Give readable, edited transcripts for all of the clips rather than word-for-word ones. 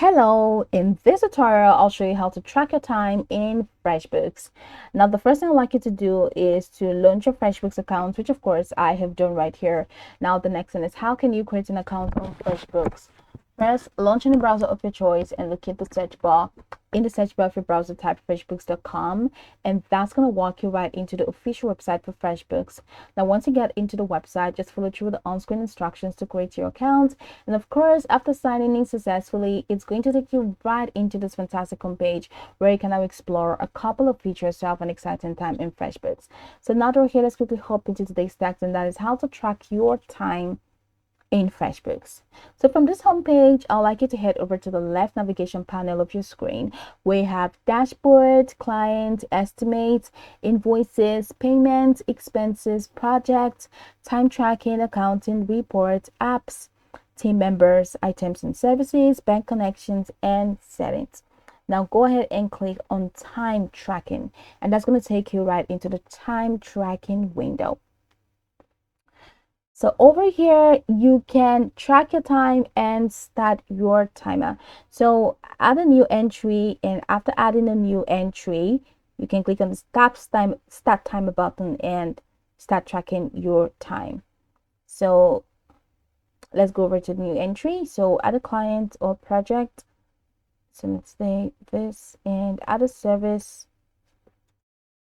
Hello, in this tutorial, I'll show you how to track your time in FreshBooks. Now, the first thing I'd like you to do is to launch your FreshBooks account, which of course I have done right here. Now, the next thing is how can you create an account on FreshBooks? First, launch in the browser of your choice and locate the search bar. In the search bar of your browser, type freshbooks.com, and that's going to walk you right into the official website for FreshBooks. Now, once you get into the website, just follow through the on-screen instructions to create your account. And of course, after signing in successfully, it's going to take you right into this fantastic homepage where you can now explore a couple of features to have an exciting time in FreshBooks. So now that we're here, let's quickly hop into today's text, and that is how to track your time in FreshBooks. So from this homepage, I'd like you to head over to the left navigation panel of your screen where you have dashboard, client, estimates, invoices, payments, expenses, projects, time tracking, accounting, reports, apps, team members, items and services, bank connections, and settings. Now go ahead and click on time tracking, and that's going to take you right into the time tracking window. So over here, you can track your time and start your timer. So add a new entry, and after adding a new entry, you can click on the start timer button and start tracking your time. So let's go over to the new entry. So add a client or project. So let's say this, and add a service.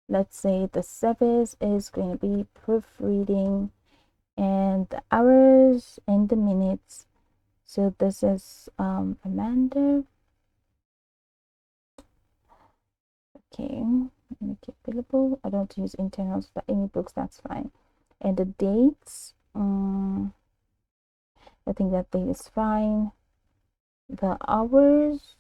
Let's say the service is going to be proofreading, and the hours and the minutes. So this is Amanda. Okay, make it available. I don't use internals for any books, that's fine. And the dates, I think that date is fine. The hours,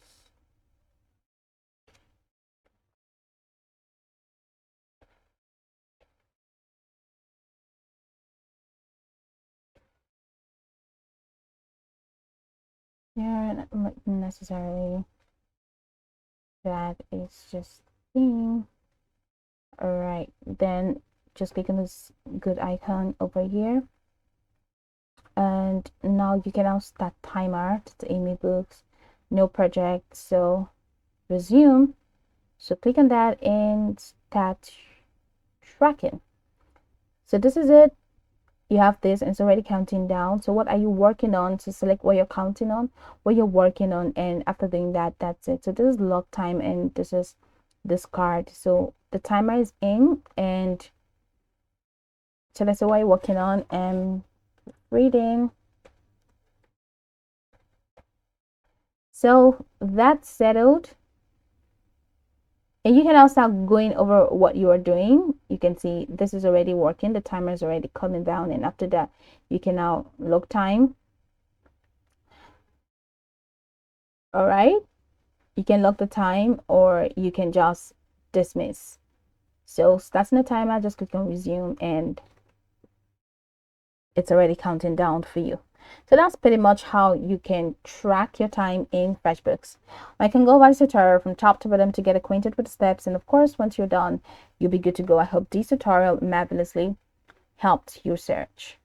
yeah, not necessarily. That is just thing. All right, then just click on this good icon over here, and now you can now start timer to Amy Books, no project. So resume. So click on that and start tracking. So this is it. You have this, and it's already counting down. So what are you working on? So select what you're counting on, what you're working on, and after doing that, that's it. So this is log time, and this is this card. So the timer is in, and so let's say what you're working on and reading. So that's settled, and you can now start going over what you are doing. You can see this is already working, the timer is already coming down, and after that you can now log time. All right, you can log the time, or you can just dismiss. So starting the timer, just click on resume, and it's already counting down for you. So that's pretty much how you can track your time in FreshBooks. I can go over this tutorial from top to bottom to get acquainted with the steps, and of course, once you're done, you'll be good to go. I hope this tutorial marvelously helped your search.